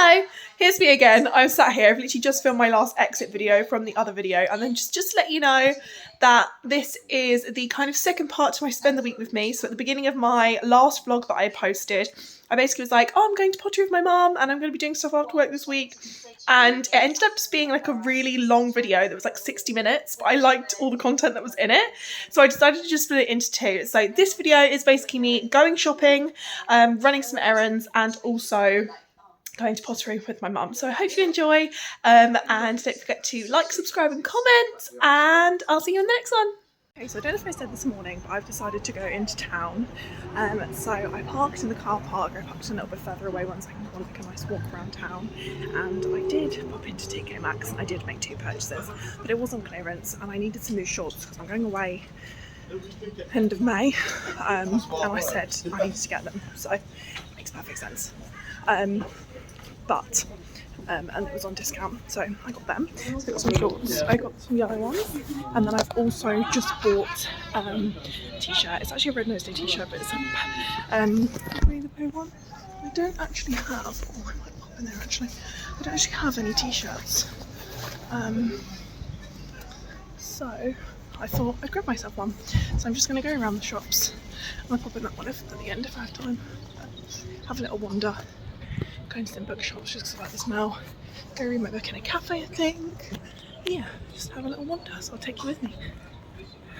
Hello, here's me again. I'm sat here. I've literally just filmed my last exit video from the other video, and then just to let you know that this is the kind of second part to my spend the week with me. So at the beginning of my last vlog that I posted, I basically was like, oh, I'm going to pottery with my mum and I'm going to be doing stuff after work this week. And it ended up just being like a really long video that was like 60 minutes, but I liked all the content that was in it. So I decided to just split it into two. So this video is basically me going shopping, running some errands, and also going to pottery with my mum. So I hope you enjoy, and don't forget to like, subscribe and comment, and I'll see you in the next one. Okay, so I don't know if I said this morning, but I've decided to go into town. So I parked in the car park. I parked a little bit further away once I can go on like a nice walk around town, and I did pop into TK Maxx and I did make 2 purchases, but it was on clearance and I needed some new shorts because I'm going away end of May, and I said I needed to get them, so it makes perfect sense. And it was on discount, so I got them. So I got some shorts, I got some yellow ones, and then I've also just bought a t-shirt. It's actually a red nosed t-shirt, but it's really the blue one. I don't actually have, oh I might pop in there actually, I don't actually have any t-shirts. So I thought I'd grab myself one. So I'm just going to go around the shops, and I'll pop in that one at the end if I have time. Have a little wander. Going to some bookshops just because I like the smell. Go read my book in a cafe, I think. Yeah, just have a little wander, so I'll take you with me.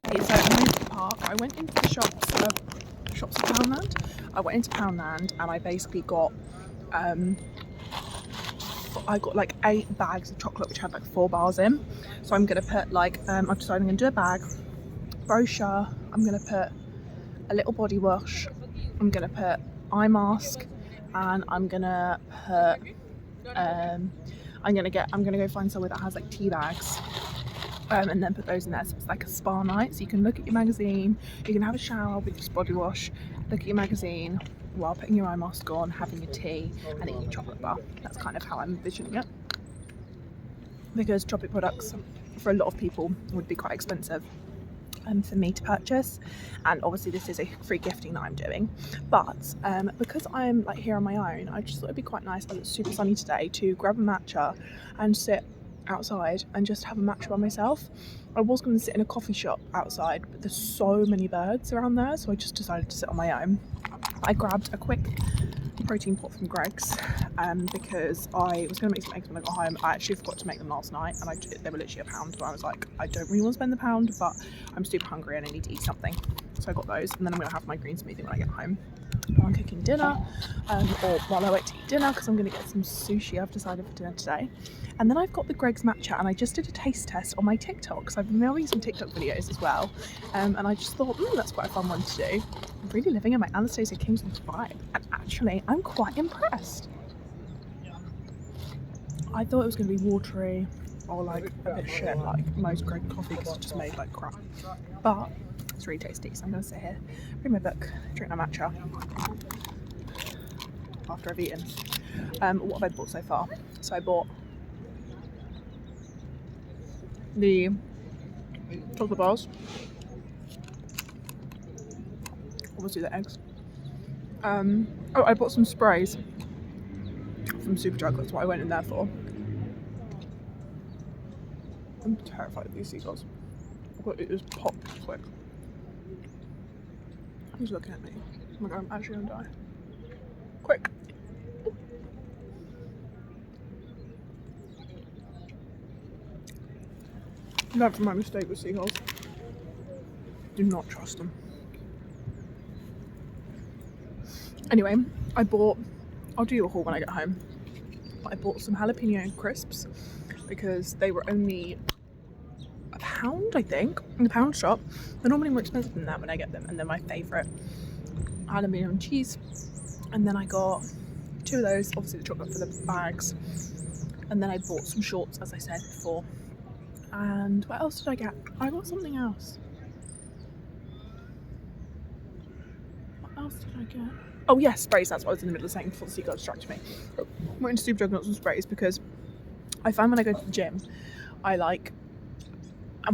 Okay, so I went to the park. I went into the shops of Poundland. I went into Poundland and I basically got like 8 bags of chocolate which had like 4 bars in. So I'm gonna put like I've decided I'm gonna do a bag, brochure, I'm gonna put a little body wash, I'm gonna put eye mask, and I'm gonna put I'm gonna go find somewhere that has like tea bags, and then put those in there. So it's like a spa night, so you can look at your magazine, you can have a shower with your body wash, look at your magazine while putting your eye mask on, having your tea and eating your chocolate bar. That's kind of how I'm envisioning it, because Tropic products for a lot of people would be quite expensive for me to purchase, and obviously this is a free gifting that I'm doing, but because I'm like here on my own, I just thought it'd be quite nice, as it's super sunny today, to grab a matcha and sit outside and just have a matcha by myself. I was going to sit in a coffee shop outside, but there's so many birds around there, so I just decided to sit on my own. I grabbed a quick protein pot from Greg's because I was going to make some eggs when I got home. I actually forgot to make them last night, and they were literally £1, but I was like, I don't really want to spend the £1, but I'm super hungry and I need to eat something. So I got those, and then I'm going to have my green smoothie when I get home while I'm cooking dinner, or while I wait to eat dinner, because I'm going to get some sushi I've decided for dinner today. And then I've got the Greg's matcha, and I just did a taste test on my TikTok, so I've been making some TikTok videos as well, and I just thought, that's quite a fun one to do. I'm really living in my Anastasia Kingston's vibe, and actually I'm quite impressed. I thought it was going to be watery or like a bit shit like most Greg coffee, because it's just made like crap, but it's really tasty. So I'm going to sit here, read my book, drink my matcha after I've eaten. What have I bought so far? So I bought the chocolate bars, obviously the eggs. Oh, I bought some sprays from Superdrug, that's what I went in there for. I'm terrified of these seagulls. I've got to eat this pop quick. Who's looking at me? Oh my god, I'm actually gonna die. Quick! Learned from my mistake with seagulls. Do not trust them. Anyway, I'll do you a haul when I get home. But I bought some jalapeno crisps because they were only £1, I think, in the pound shop. They're normally more expensive than that when I get them, and they're my favourite. Jalapeno and cheese. And then I got 2 of those, obviously the chocolate for the bags. And then I bought some shorts, as I said before. And what else did I get? I got something else. What else did I get? Oh yes, sprays, that's what I was in the middle of saying before the seagull distracted me. I went into Superdrug and got some sprays because I find when I go to the gym, I'm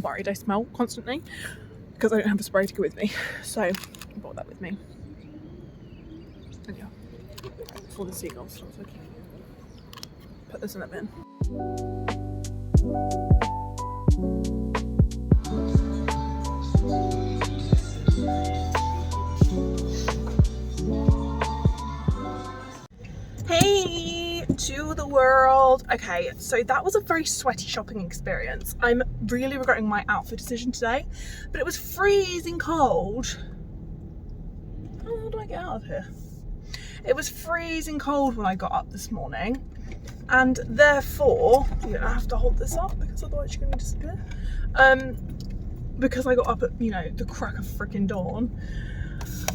worried I smell constantly because I don't have a spray to go with me. So I brought that with me. And yeah, before the seagulls start looking. put this in a bin. Hey to the world. Okay, so that was a very sweaty shopping experience. I'm really regretting my outfit decision today, but it was freezing cold. How do I get out of here? It was freezing cold when I got up this morning, and therefore you're gonna have to hold this up because otherwise you're gonna disappear. Because I got up at, you know, the crack of freaking dawn,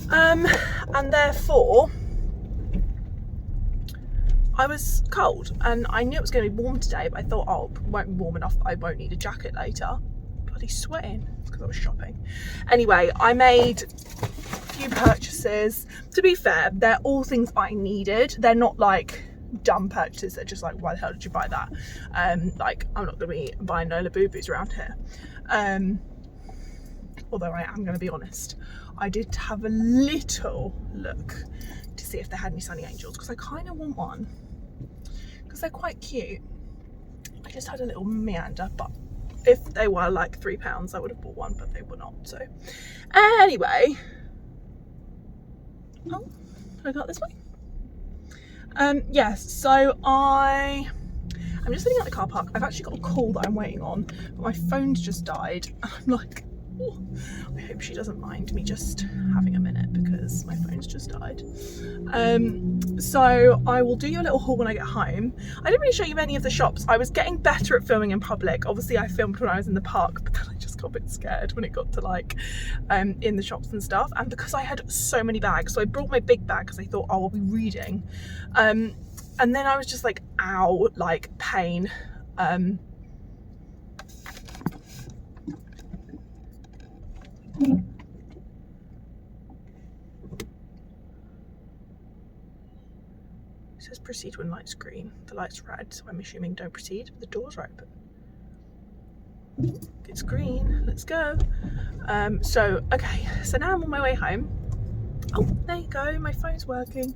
and therefore I was cold, and I knew it was going to be warm today, but I thought, oh, it won't be warm enough that I won't need a jacket later. Bloody sweating because I was shopping. Anyway, I made a few purchases. To be fair, they're all things I needed. They're not like dumb purchases. They're just like, why the hell did you buy that? Like, I'm not going to be buying Lola boo-boos around here. Although I am going to be honest, I did have a little look to see if they had any Sunny Angels, because I kind of want one, because they're quite cute. I just had a little meander, but if they were like £3 I would have bought one, but they were not. So anyway, oh, I got this way. Yes, so I'm just sitting at the car park. I've actually got a call that I'm waiting on, but my phone's just died. I'm like, oh, I hope she doesn't mind me just having a minute because my phone's just died. So I will do you a little haul when I get home. I didn't really show you any of the shops. I was getting better at filming in public. Obviously I filmed when I was in the park, but then I just got a bit scared when it got to like in the shops and stuff. And because I had so many bags, so I brought my big bag because I thought, oh, I'll be reading. And then I was just like, ow, like pain. It says proceed when light's green. The light's red, so I'm assuming don't proceed. The doors are open. It's green, let's go. Okay, so now I'm on my way home. Oh, there you go, my phone's working.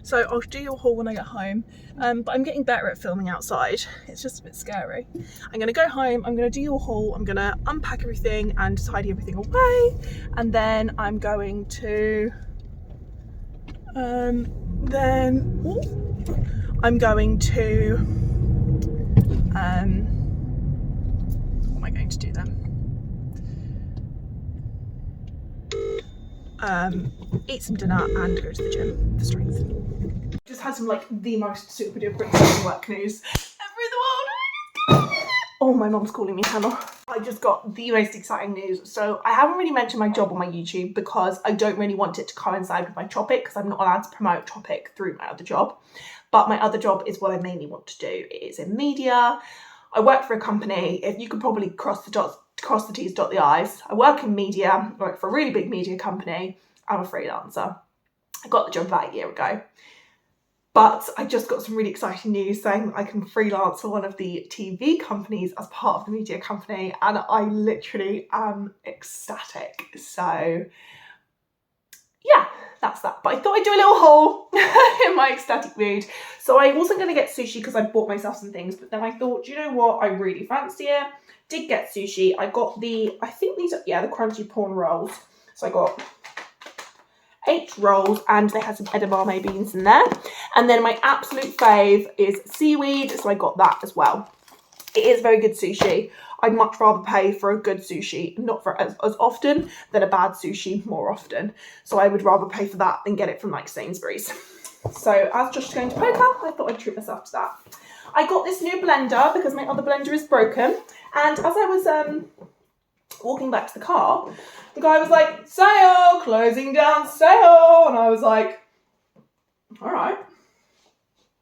So I'll do your haul when I get home, but I'm getting better at filming outside. It's just a bit scary. I'm gonna go home, I'm gonna do your haul, I'm gonna unpack everything and tidy everything away, and then I'm going to, what am I going to do then? Eat some dinner and go to the gym for strength. Just had some like the most super duper exciting work news ever in the world. Oh, my mum's calling me, Hannah. I just got the most exciting news. So I haven't really mentioned my job on my YouTube because I don't really want it to coincide with my Tropic, because I'm not allowed to promote Tropic through my other job. But my other job is what I mainly want to do. It is in media. I work for a company. If you could probably cross the T's, dot the I's. I work in media. I work for a really big media company. I'm a freelancer. I got the job about a year ago. But I just got some really exciting news saying I can freelance for one of the TV companies as part of the media company, and I literally am ecstatic. So yeah, that's that. But I thought I'd do a little haul in my ecstatic mood. So I wasn't going to get sushi because I bought myself some things, but then I thought, do you know what? I really fancy it. Did get sushi. I got the crunchy prawn rolls. So I got 8 rolls, and they had some edamame beans in there. And then my absolute fave is seaweed, so I got that as well. It is very good sushi. I'd much rather pay for a good sushi, not for as often, than a bad sushi more often. So I would rather pay for that than get it from like Sainsbury's. So as Josh is going to poker, I thought I'd treat myself to that. I got this new blender because my other blender is broken. And as I was walking back to the car, the guy was like, sale, closing down sale. And I was like, all right,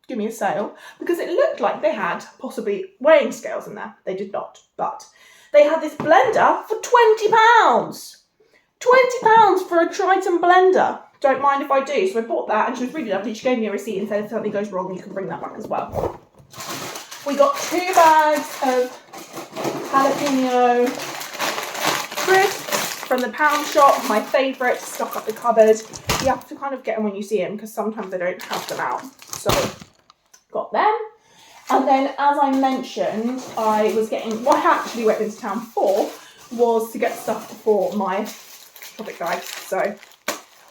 give me a sale. Because it looked like they had possibly weighing scales in there. They did not, but they had this blender for £20. £20 for a Triton blender. Don't mind if I do. So I bought that, and she was really lovely. She gave me a receipt and said if something goes wrong, you can bring that back as well. We got 2 bags of jalapeno crisps from the pound shop, my favourite, to stock up the cupboard. You have to kind of get them when you see them because sometimes they don't have them out. So got them. And then, as I mentioned, I was getting, what I actually went into town for was to get stuff for my Tropic bags. So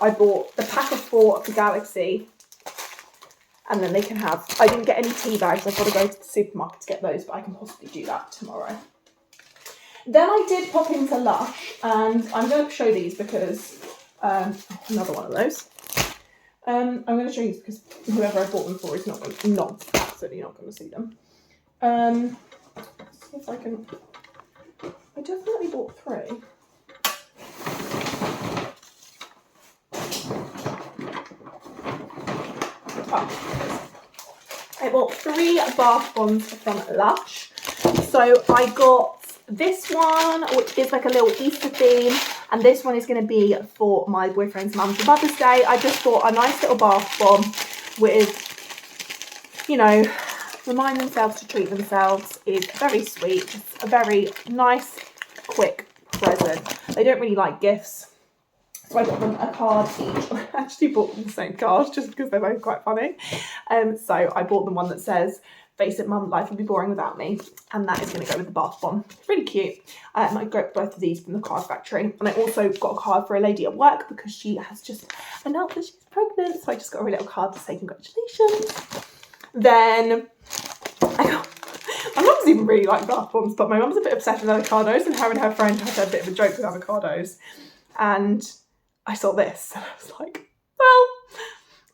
I bought the pack of 4 of the Galaxy, and then they can have, I didn't get any tea bags, I've got to go to the supermarket to get those, but I can possibly do that tomorrow. Then I did pop into Lush, and I'm going to show these because, another one of those. I'm going to show you because whoever I bought them for is absolutely not going to see them. Let's see if I can, I definitely bought 3. Oh, I bought 3 bath bombs from Lush. So I got this one, which is like a little Easter theme, and this one is going to be for my boyfriend's mum for Mother's Day. I just thought a nice little bath bomb with, you know, remind themselves to treat themselves is very sweet. It's a very nice, quick present. They don't really like gifts, so I got them a card each. I actually bought them the same card just because they're both quite funny. So I bought them one that says, "Face it, mum, life would be boring without me," and that is going to go with the bath bomb. It's really cute. I got both of these from the card factory, and I also got a card for a lady at work because she has just announced that she's pregnant, so I just got a little card to say congratulations. Then my mum's even really like bath bombs, but my mum's a bit obsessed with avocados, and her friend had a bit of a joke with avocados, and I saw this and I was like, well,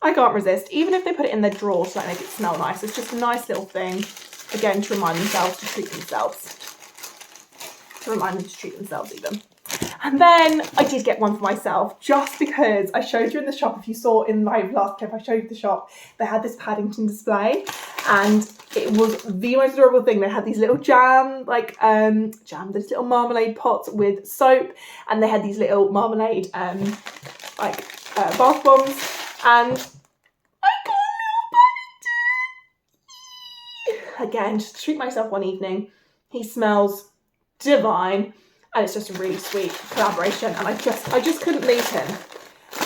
I can't resist. Even if they put it in their drawer to like make it smell nice, it's just a nice little thing, again, to remind themselves to treat themselves. To remind them to treat themselves even. And then I did get one for myself, just because I showed you in the shop, if you saw in my last clip, I showed you the shop, they had this Paddington display, and it was the most adorable thing. They had these little this little marmalade pots with soap, and they had these little marmalade bath bombs, and I got a little Paddington. Again, just to treat myself one evening. He smells divine, and it's just a really sweet collaboration, and I just couldn't leave him.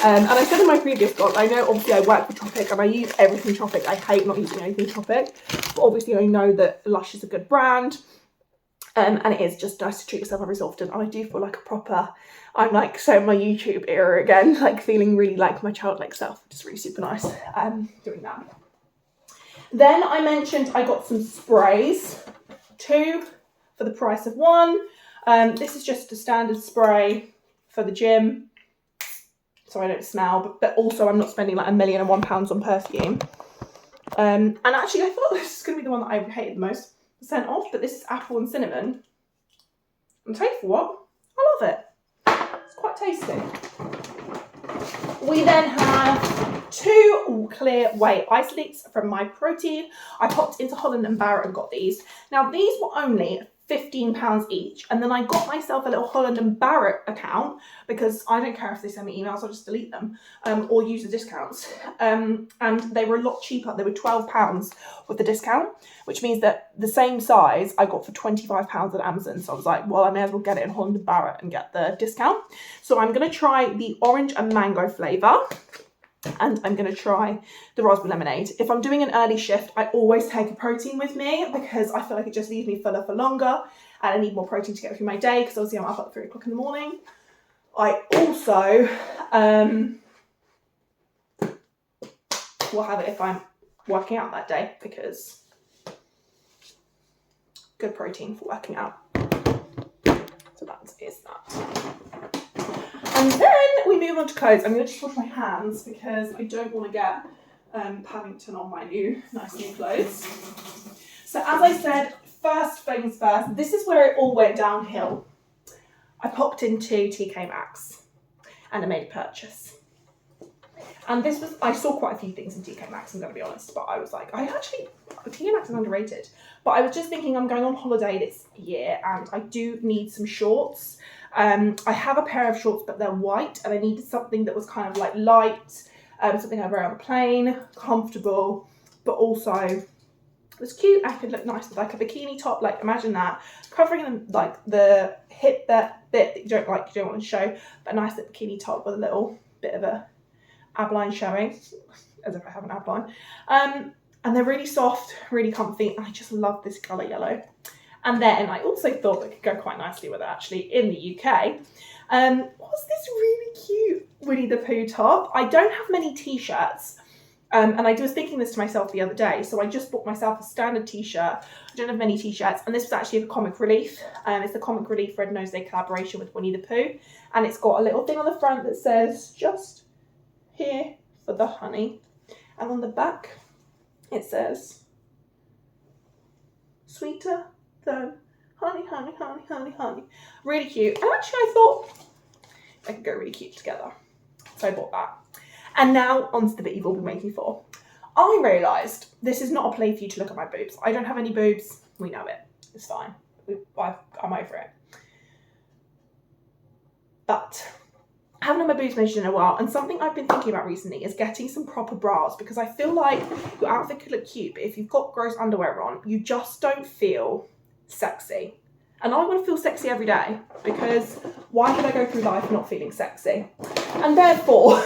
And I said in my previous vlog, I know obviously I work for Tropic and I use everything Tropic. I hate not using anything Tropic, but obviously I know that Lush is a good brand, and it is just nice to treat yourself every so often. And I do feel like a proper, I'm like so in my YouTube era again, like feeling really like my childlike self, which is really super nice doing that. Then I mentioned I got some sprays, 2 for the price of 1. This is just a standard spray for the gym, so I don't smell, but also I'm not spending like £1,001 on perfume. And actually I thought this is going to be the one that I hated the most, the scent of, but this is apple and cinnamon. And tell you for what, I love it. It's quite tasty. We then have 2 clear whey isolates from My Protein. I popped into Holland and Barrett and got these. Now these were only £15 each, and then I got myself a little Holland and Barrett account because I don't care if they send me emails, I'll just delete them or use the discounts, and they were a lot cheaper. They were £12 with the discount, which means that the same size I got for £25 at Amazon. So I was like, well, I may as well get it in Holland and Barrett and get the discount. So I'm going to try the orange and mango flavour, and I'm going to try the raspberry lemonade. If I'm doing an early shift, I always take a protein with me because I feel like it just leaves me fuller for longer, and I need more protein to get through my day because obviously I'm up at 3 o'clock in the morning. I also will have it if I'm working out that day because good protein for working out. So that is that. And then we move on to clothes. I'm going to just wash my hands because I don't want to get Paddington on my nice new clothes. So as I said, first things first, this is where it all went downhill. I popped into TK Maxx and I made a purchase. And this was, I saw quite a few things in TK Maxx, I'm going to be honest, but I was like, TK Maxx is underrated. But I was just thinking I'm going on holiday this year and I do need some shorts. I have a pair of shorts, but they're white, and I needed something that was kind of like light, something I wear on the plane, comfortable, but also was cute. I could look nice with like a bikini top, like imagine that, covering like the hip bit that you don't want to show, but a nice little bikini top with a little bit of a ab line showing, as if I have an ab line. And and they're really soft, really comfy, and I just love this colour yellow. And then I also thought it could go quite nicely with it actually in the UK. Was this really cute Winnie the Pooh top. I don't have many t-shirts, and I was thinking this to myself the other day, so I just bought myself a standard t-shirt. I don't have many t-shirts, and this was actually the Comic Relief. It's the Comic Relief Red Nose Day collaboration with Winnie the Pooh, and it's got a little thing on the front that says, "Just here for the honey," and on the back it says, "Sweeter than honey, honey, honey, honey, honey." Really cute, and actually I thought they could go really cute together, so I bought that. And now onto the bit you've all been waiting for. I realised this is not a play for you to look at my boobs. I don't have any boobs. We know it. It's fine. I'm over it. But I haven't had my boobs measured in a while, and something I've been thinking about recently is getting some proper bras, because I feel like your outfit could look cute, but if you've got gross underwear on, you just don't feel sexy. And I want to feel sexy every day, because why should I go through life not feeling sexy? And therefore,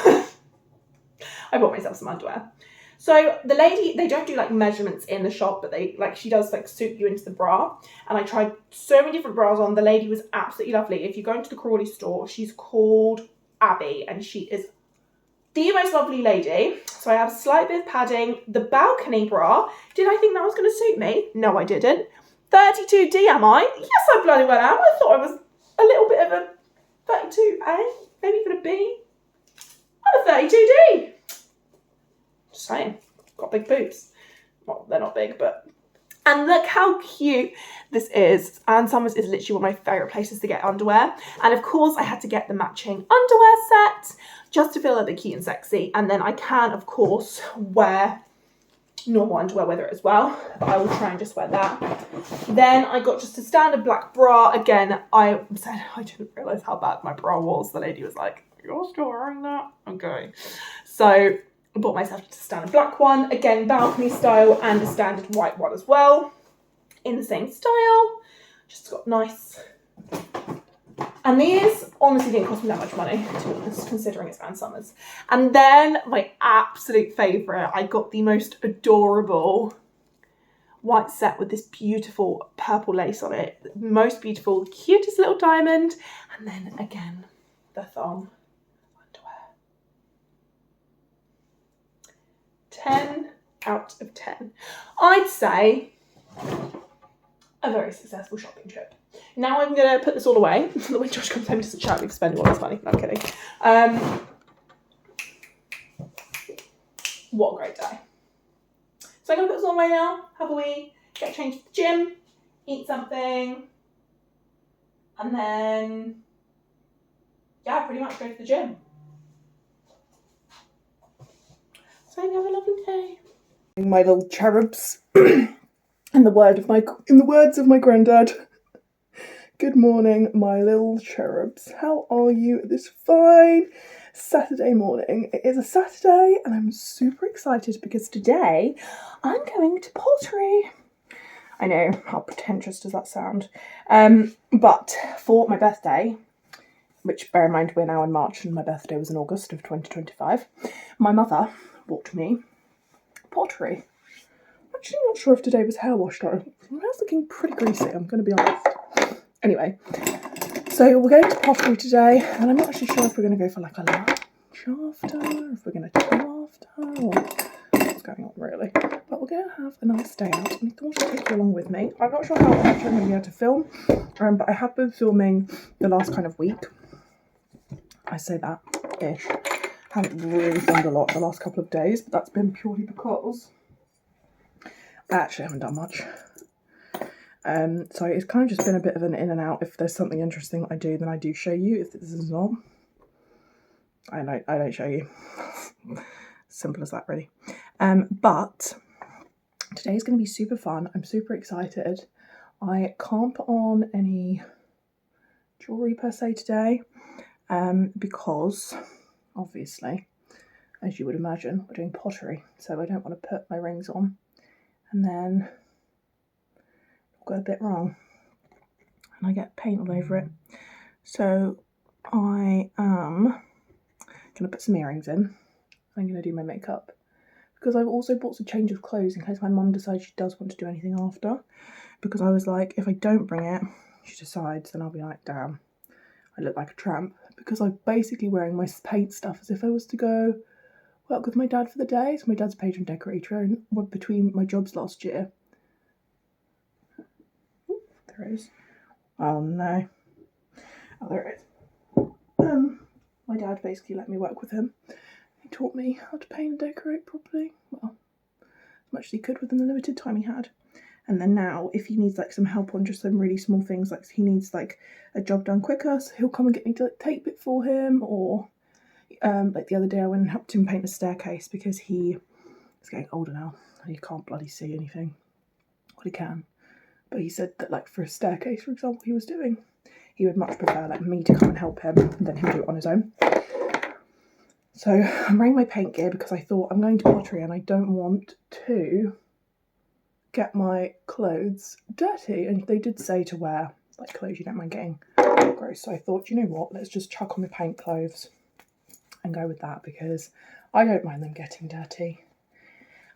I bought myself some underwear. So the lady, they don't do like measurements in the shop, but she does like suit you into the bra. And I tried so many different bras on. The lady was absolutely lovely. If you go into the Crawley store, she's called Abby, and she is the most lovely lady. So I have a slight bit of padding. The balcony bra, did I think that was going to suit me? No, I didn't. 32D am I? Yes, I bloody well am. I thought I was a little bit of a 32A, maybe even a B. I'm a 32D. Just saying, got big boobs. Well, they're not big, but... And look how cute this is. Ann Summers is literally one of my favourite places to get underwear. And of course, I had to get the matching underwear set just to feel a bit cute and sexy. And then I can, of course, wear normal underwear with it as well. But I will try and just wear that. Then I got just a standard black bra. Again, I said I didn't realise how bad my bra was. The lady was like, "You're still wearing that?" Okay. So I bought myself just a standard black one, again balcony style, and a standard white one as well, in the same style. Just got nice. And these honestly didn't cost me that much money, to be honest, considering it's Ann Summers. And then my absolute favourite, I got the most adorable white set with this beautiful purple lace on it. The most beautiful, cutest little diamond. And then again, the thong. 10 out of 10. I'd say a very successful shopping trip. Now I'm going to put this all away so that when Josh comes home he doesn't shout me for spending all this money. No, I'm kidding. What a great day. So I'm going to put this all away now, have a wee, get changed to the gym, eat something, and then, yeah, pretty much go to the gym. So have a lovely day. My little cherubs, in the words of my granddad. Good morning, my little cherubs. How are you this fine Saturday morning? It is a Saturday, and I'm super excited because today I'm going to pottery. I know, how pretentious does that sound? But for my birthday, which bear in mind we're now in March and my birthday was in August of 2025, my mother bought me pottery. I'm actually not sure if today was hair washed or my hair's looking pretty greasy, I'm going to be honest. Anyway, so we're going to pottery today, and I'm not actually sure if we're going to go for like a large after, or if we're going to do after, or what's going on really. But we're going to have a nice day out, and I thought I'd take you along with me. I'm not sure how much I'm going to be able to film, but I have been filming the last kind of week. I say that-ish. Haven't really filmed a lot the last couple of days, but that's been purely because I actually haven't done much. So it's kind of just been a bit of an in and out. If there's something interesting that I do, then I do show you. If this is not, I don't show you. Simple as that, really. But today's going to be super fun. I'm super excited. I can't put on any jewellery per se today, because obviously, as you would imagine, we're doing pottery, so I don't want to put my rings on and then got a bit wrong and I get paint all over it. So I am going to put some earrings in. I'm going to do my makeup because I've also bought some change of clothes in case my mum decides she does want to do anything after. Because I was like, if I don't bring it, she decides, then I'll be like, damn, I look like a tramp. Because I'm basically wearing my paint stuff as if I was to go work with my dad for the day. So my dad's a patron decorator, and between my jobs last year. Ooh, there it is. Oh no. Oh, there it is. My dad basically let me work with him. He taught me how to paint and decorate properly. Well, as much as he could within the limited time he had. And then now, if he needs like some help on just some really small things, like he needs like a job done quicker, so he'll come and get me to like tape it for him. Or like the other day I went and helped him paint a staircase because he is getting older now and he can't bloody see anything. Well, he can, but he said that like for a staircase, for example, he would much prefer like me to come and help him than him do it on his own. So I'm wearing my paint gear because I thought I'm going to pottery and I don't want to get my clothes dirty. And they did say to wear like clothes you don't mind getting gross. So I thought, you know what, let's just chuck on the paint clothes and go with that because I don't mind them getting dirty.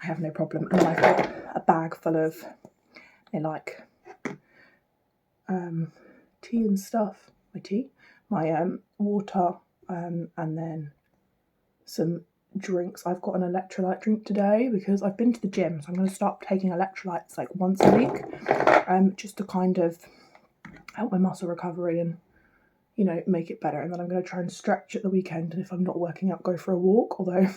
I have no problem. And I've got a bag full of tea and stuff. My water, and then some drinks. I've got an electrolyte drink today because I've been to the gym, so I'm going to start taking electrolytes like once a week, just to kind of help my muscle recovery and, you know, make it better. And then I'm going to try and stretch at the weekend, and if I'm not working out, go for a walk, although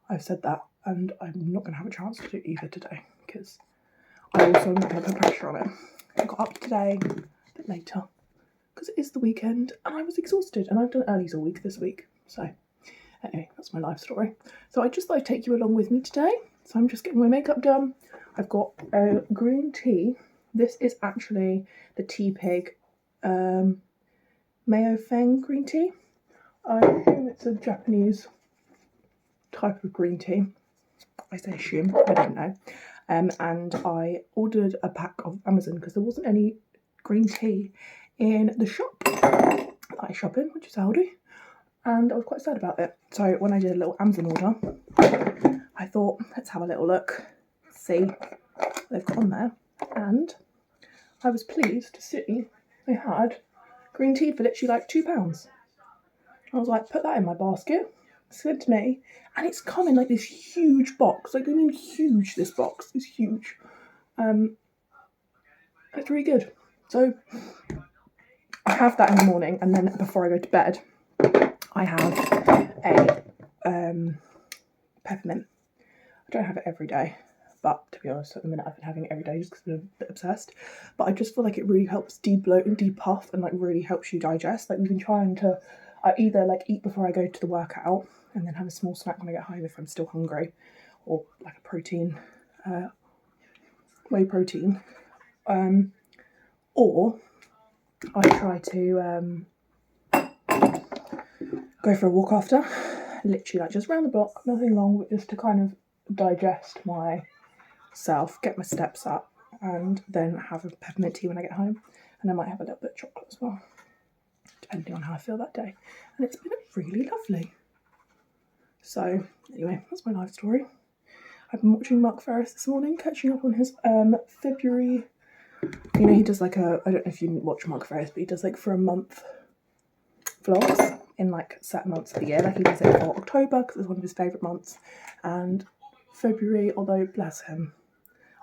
I've said that and I'm not going to have a chance to do either today because I also am not going to put pressure on it. I got up today a bit later because it is the weekend and I was exhausted, and I've done earlies all week this week. So anyway, that's my life story. So I just thought I'd take you along with me today. So I'm just getting my makeup done. I've got a green tea. This is actually the Tea Pig Mayo Feng green tea. I assume it's a Japanese type of green tea. I say assume, I don't know. And I ordered a pack of Amazon because there wasn't any green tea in the shop that I shop in, which is Aldi. And I was quite sad about it. So when I did a little Amazon order, I thought, let's have a little look, see what they've got on there. And I was pleased to see they had green tea for literally like £2. I was like, put that in my basket, sent to me, and it's come in like this huge box. Like, I mean huge, this box is huge. It's really good. So I have that in the morning, and then before I go to bed, I have a peppermint. I don't have it every day, but to be honest, at the minute I've been having it every day just because I'm a bit obsessed. But I just feel like it really helps de-bloat and de-puff, and like really helps you digest. Like, we've been trying to either like eat before I go to the workout and then have a small snack when I get home if I'm still hungry, or like a protein, whey protein, or I try to go for a walk after, literally like just round the block, nothing long, but just to kind of digest myself, get my steps up, and then have a peppermint tea when I get home. And I might have a little bit of chocolate as well, depending on how I feel that day. And it's been really lovely. So anyway, that's my life story. I've been watching Mark Ferris this morning, catching up on his February. You know, he does like I don't know if you watch Mark Ferris, but he does like for a month vlogs in like set months of the year. Like, he does it for October because it's one of his favourite months, and February, although bless him,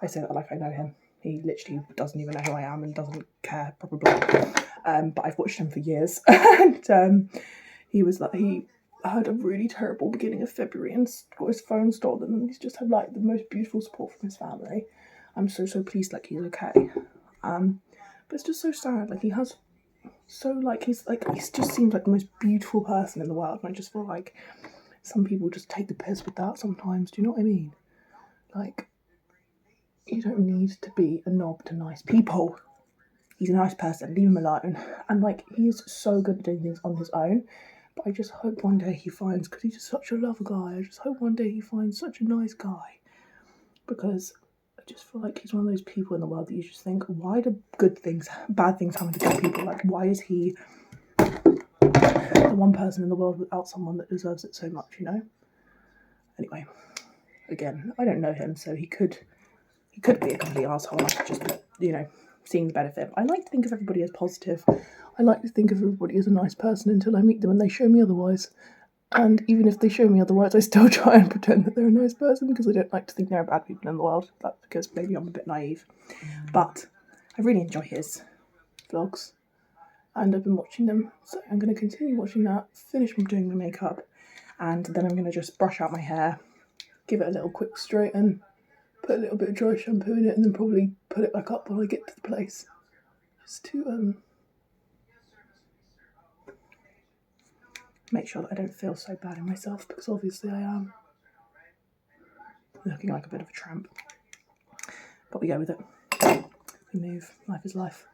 I say that like I know him, he literally doesn't even know who I am and doesn't care probably, but I've watched him for years. And he was like, he had a really terrible beginning of February and got his phone stolen, and he's just had like the most beautiful support from his family. I'm so pleased like he's okay. But it's just so sad, like he has so like he just seems like the most beautiful person in the world, and I just feel like some people just take the piss with that sometimes. Do you know what I mean? Like, you don't need to be a knob to nice people. He's a nice person, leave him alone. And like, he's so good at doing things on his own, but I just hope one day he finds, because he's just such a love guy, I just hope one day he finds such a nice guy, because I just feel like he's one of those people in the world that you just think, why do bad things happen to good people? Like, why is he the one person in the world without someone that deserves it so much, you know? Anyway, again, I don't know him, so he could be a complete arsehole. I could just be, you know, seeing the benefit. I like to think of everybody as positive. I like to think of everybody as a nice person until I meet them and they show me otherwise. And even if they show me otherwise, I still try and pretend that they're a nice person because I don't like to think there are bad people in the world. That's because maybe I'm a bit naive. But I really enjoy his vlogs and I've been watching them. So I'm going to continue watching that, finish doing my makeup, and then I'm going to just brush out my hair, give it a little quick straighten, put a little bit of dry shampoo in it, and then probably put it back up when I get to the place. Just to make sure that I don't feel so bad in myself, because obviously I am looking like a bit of a tramp. But we go with it. We move. Life is life.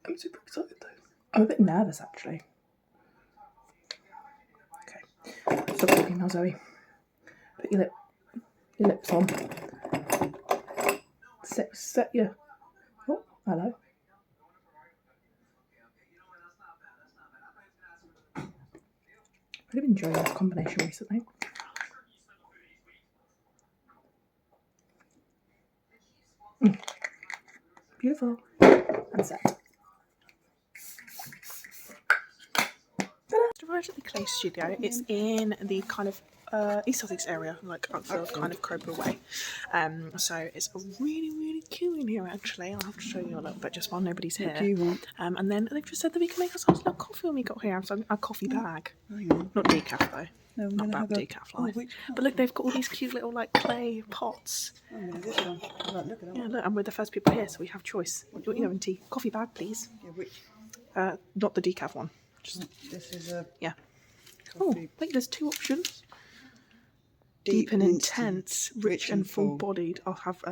I'm super excited though. I'm a bit nervous actually. Okay. Stop talking now, Zoe. Put your lips on. Set your... Oh, hello. I've really been enjoying this combination recently. Beautiful. And set. Just arrived at the Clay Studio. It's in the kind of East Sussex area, like Uckfield, kind of Crowborough way. So it's really cute in here actually. I'll have to show you a little bit just while nobody's here. And then they've just said that we can make ourselves a little coffee when we got here. So a coffee bag. Not decaf though. No, not about decaf life. But look, they've got all these cute little like clay pots. This one. Look at that. Yeah, look, and we're the first people here, so we have choice. What do you want tea? Coffee bag, please. Yeah, which? Not the decaf one. Just this is a Oh, look, there's two options. Deep and intense, rich and full-bodied. I'll have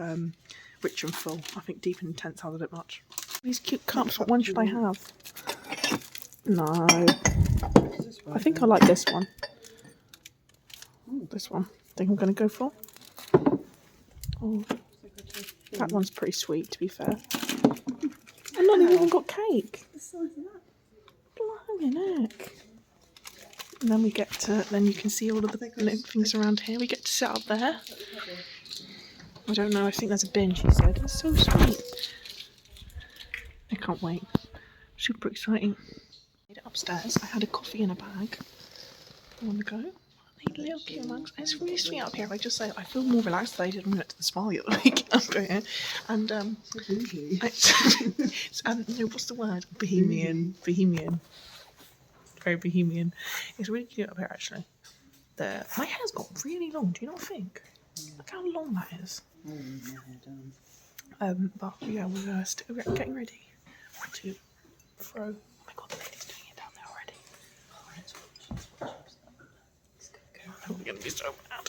rich and full. I think deep and intense has a bit much. These cute cups. What one should I have? No. I think I like this one. This one. I think I'm going to go for. Oh, that one's pretty sweet, to be fair. And not even got cake. The size of that. Blimey neck. And then we get to, then you can see all of the little things around here. We get to sit up there. I don't know, I think there's a bin, she said. It's so sweet. I can't wait. Super exciting. Made it upstairs. I had a coffee in a bag. On the go. I need little cute mugs. It's really sweet up here. I just say I feel more relaxed than I did when we went to the spa the other week. And no, what's the word? Bohemian. Very bohemian. It's really cute up here actually. My hair's got really long, do you not think? Look how long that is. But yeah, we're getting ready to throw. Oh my god, the lady's doing it down there already. Oh, we're gonna be so bad.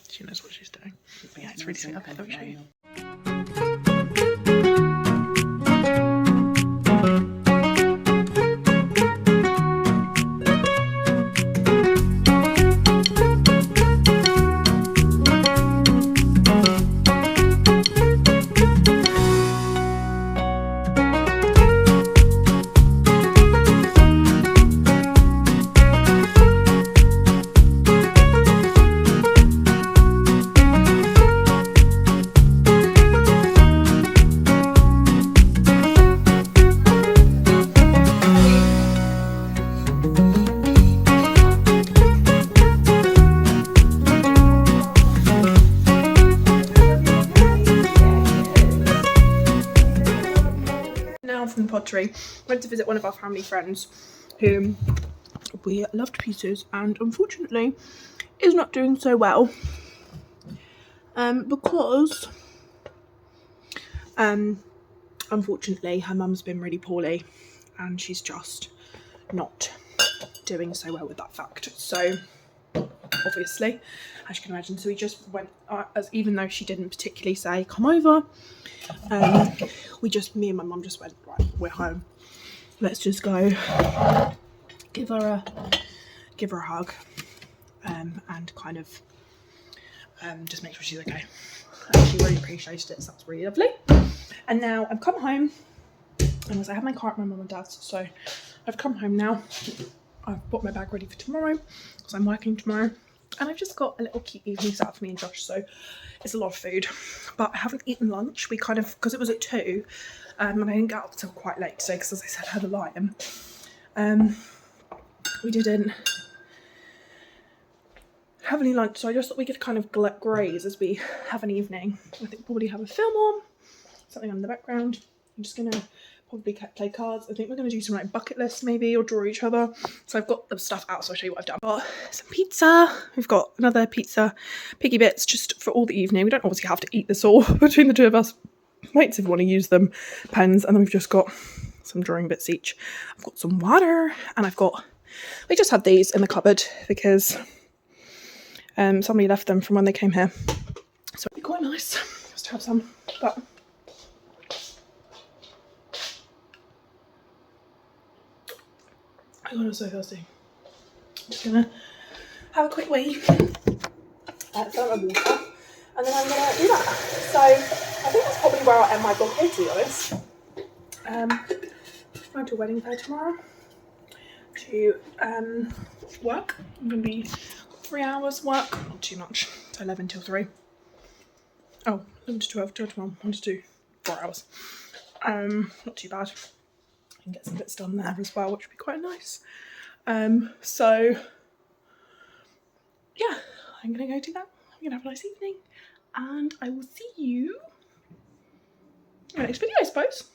She knows what she's doing. But yeah, it's really sweet up here, let me show you. From the pottery, went to visit one of our family friends whom we loved to pieces, and unfortunately is not doing so well because unfortunately her mum's been really poorly and she's just not doing so well with that fact. So obviously, as you can imagine, so we just went, even though she didn't particularly say come over, me and my mum just went, right, we're home, let's just go give her a hug and kind of just make sure she's okay. She really appreciated it, so that's really lovely. And now I've come home, and as I have my car at my mum and dad's, so I've come home now. I've got my bag ready for tomorrow because I'm working tomorrow. And I've just got a little cute evening set up for me and Josh, so it's a lot of food. But I haven't eaten lunch. We kind of, because it was at 2, and I didn't get up till quite late today because, as I said, I had a lion. We didn't have any lunch, so I just thought we could kind of graze as we have an evening. I think probably have a film on, something on the background. I'm just gonna probably play cards. I think we're gonna do some like bucket lists maybe, or draw each other. So I've got the stuff out, so I'll show you what I've done. Got some pizza. We've got another pizza, piggy bits, just for all the evening. We don't obviously have to eat this all between the two of us. Mates if we want to use them, pens, and then we've just got some drawing bits each. I've got some water, and we just had these in the cupboard because somebody left them from when they came here. So it'd be quite nice just to have some, but oh God, I'm so thirsty. I'm just gonna have a quick wee, fill up my water, and then I'm gonna do that. So I think that's probably where I'll end my vlog here, to be honest. Going to a wedding fair tomorrow to work. I'm gonna be 3 hours work, not too much, so 11 till 3. Oh, 11 to 12, 12 to 1, 1 to 2, 4 hours. Not too bad. I can get some bits done there as well, which would be quite nice. So yeah, I'm gonna go do that. I'm gonna have a nice evening, and I will see you in the next video, I suppose.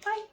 Bye.